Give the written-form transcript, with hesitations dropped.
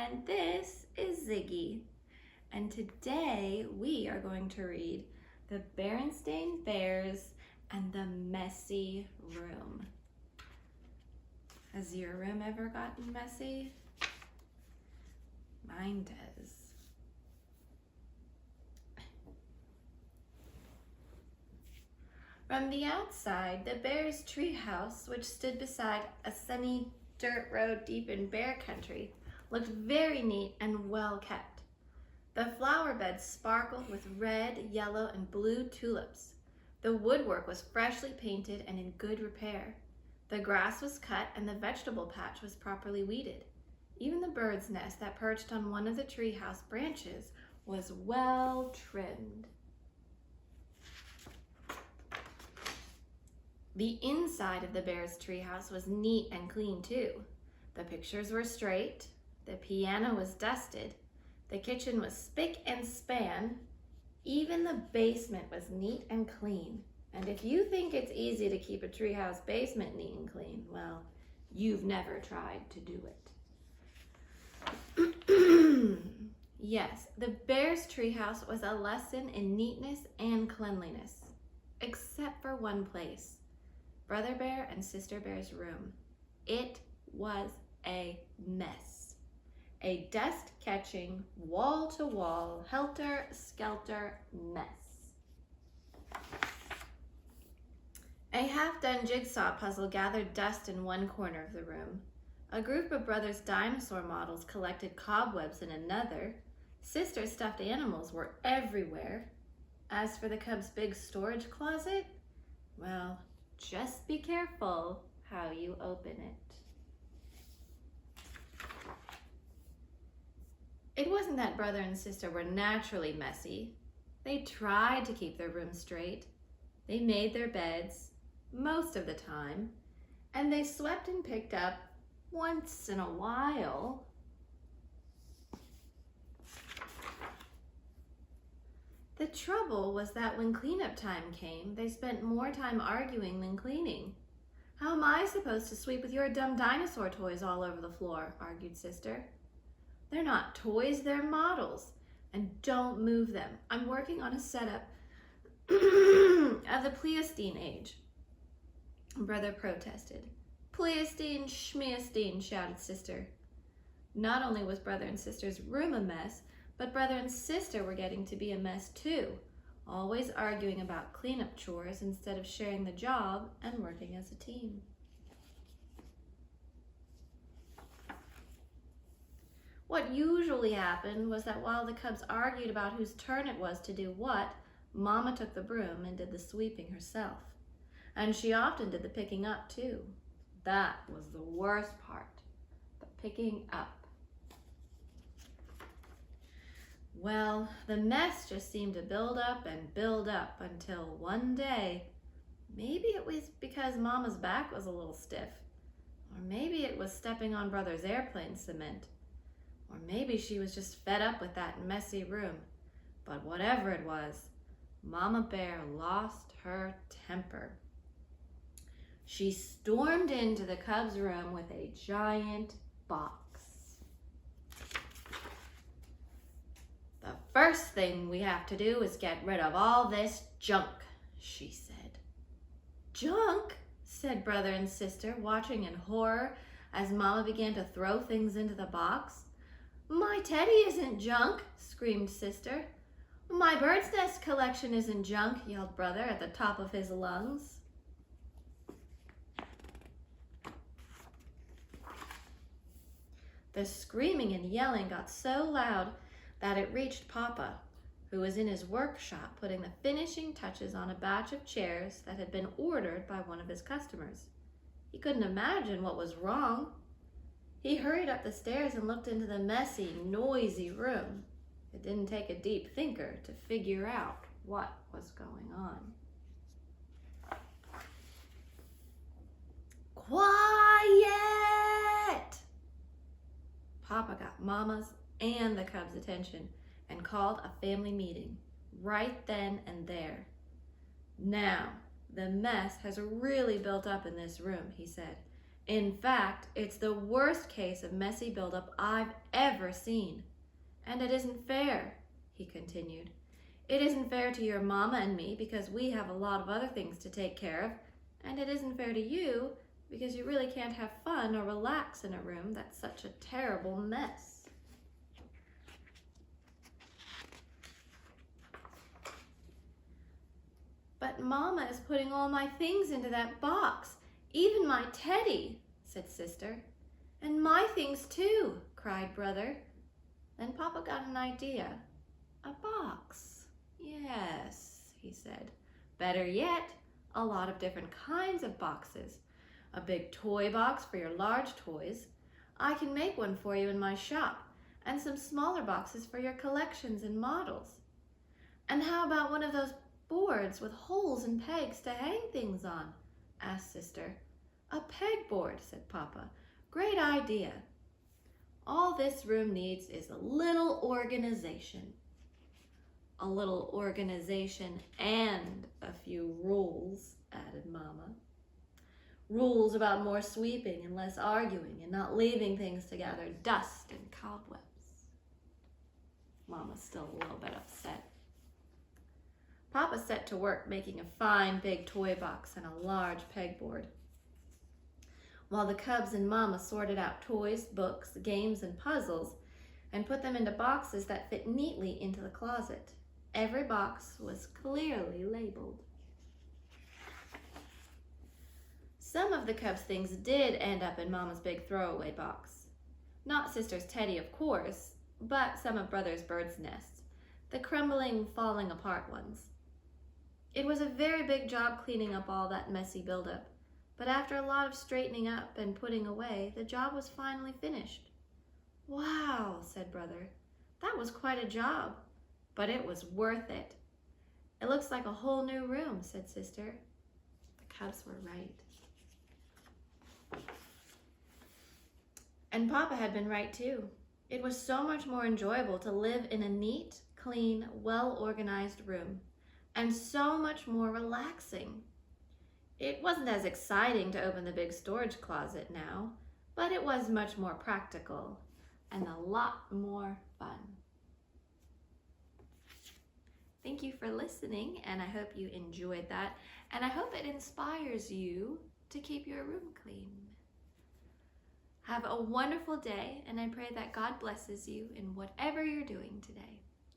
And this is Ziggy. And today we are going to read The Berenstein Bears and the Messy Room. Has your room ever gotten messy? Mine does. From the outside, the bear's treehouse, which stood beside a sunny dirt road deep in bear country, looked very neat and well kept. The flower beds sparkled with red, yellow, and blue tulips. The woodwork was freshly painted and in good repair. The grass was cut and the vegetable patch was properly weeded. Even the bird's nest that perched on one of the treehouse branches was well trimmed. The inside of the bear's treehouse was neat and clean too. The pictures were straight, the piano was dusted, the kitchen was spick and span, even the basement was neat and clean. And if you think it's easy to keep a treehouse basement neat and clean, well, you've never tried to do it. Yes, the bear's treehouse was a lesson in neatness and cleanliness, except for one place. Brother Bear and Sister Bear's room. It was a mess. A dust-catching, wall-to-wall, helter-skelter mess. A half-done jigsaw puzzle gathered dust in one corner of the room. A group of brothers' dinosaur models collected cobwebs in another. Sister's stuffed animals were everywhere. As for the cub's big storage closet, well, just be careful how you open it. It wasn't that brother and sister were naturally messy. They tried to keep their room straight. They made their beds most of the time, and they swept and picked up once in a while. The trouble was that when cleanup time came, they spent more time arguing than cleaning. How am I supposed to sweep with your dumb dinosaur toys all over the floor? Argued Sister. They're not toys, they're models. And don't move them. I'm working on a setup of the Pleistocene age. Brother protested. Pleistocene, Schmeistocene, shouted Sister. Not only was Brother and Sister's room a mess, but Brother and Sister were getting to be a mess too, always arguing about cleanup chores instead of sharing the job and working as a team. What usually happened was that while the cubs argued about whose turn it was to do what, Mama took the broom and did the sweeping herself. And she often did the picking up too. That was the worst part, the picking up. Well, the mess just seemed to build up and build up until one day, maybe it was because Mama's back was a little stiff, or maybe it was stepping on Brother's airplane cement, or maybe she was just fed up with that messy room. But whatever it was, Mama Bear lost her temper. She stormed into the cub's room with a giant box. The first thing we have to do is get rid of all this junk, she said. Junk? Said Brother and Sister, watching in horror as Mama began to throw things into the box. My teddy isn't junk, screamed Sister. My bird's nest collection isn't junk, yelled Brother at the top of his lungs. The screaming and yelling got so loud that it reached Papa, who was in his workshop putting the finishing touches on a batch of chairs that had been ordered by one of his customers. He couldn't imagine what was wrong. He hurried up the stairs and looked into the messy, noisy room. It didn't take a deep thinker to figure out what was going on. Quiet! Papa got Mama's and the cubs' attention and called a family meeting right then and there. Now, the mess has really built up in this room, he said, In fact, it's the worst case of messy buildup I've ever seen. And it isn't fair, he continued. It isn't fair to your mama and me because we have a lot of other things to take care of, and it isn't fair to you because you really can't have fun or relax in a room that's such a terrible mess. But Mama is putting all my things into that box, even my teddy, said Sister. And my things too, cried Brother. Then Papa got an idea. A box. Yes, he said. Better yet, a lot of different kinds of boxes. A big toy box for your large toys. I can make one for you in my shop, and some smaller boxes for your collections and models. And how about one of those boards with holes and pegs to hang things on? Asked Sister. A pegboard, said Papa. Great idea. All this room needs is a little organization. A little organization and a few rules, added Mama. Rules about more sweeping and less arguing and not leaving things to gather dust and cobwebs. Mama's still a little bit upset. Papa set to work making a fine big toy box and a large pegboard. While the cubs and Mama sorted out toys, books, games, and puzzles and put them into boxes that fit neatly into the closet. Every box was clearly labeled. Some of the cubs' things did end up in Mama's big throwaway box. Not Sister's teddy, of course, but some of Brother's bird's nests, the crumbling, falling apart ones. It was a very big job cleaning up all that messy buildup, but after a lot of straightening up and putting away, the job was finally finished. Wow, said Brother, that was quite a job. But it was worth it. It looks like a whole new room, said Sister. The cubs were right. And Papa had been right too. It was so much more enjoyable to live in a neat, clean, well-organized room, and so much more relaxing. It wasn't as exciting to open the big storage closet now, but it was much more practical and a lot more fun. Thank you for listening, and I hope you enjoyed that, and I hope it inspires you to keep your room clean. Have a wonderful day, and I pray that God blesses you in whatever you're doing today.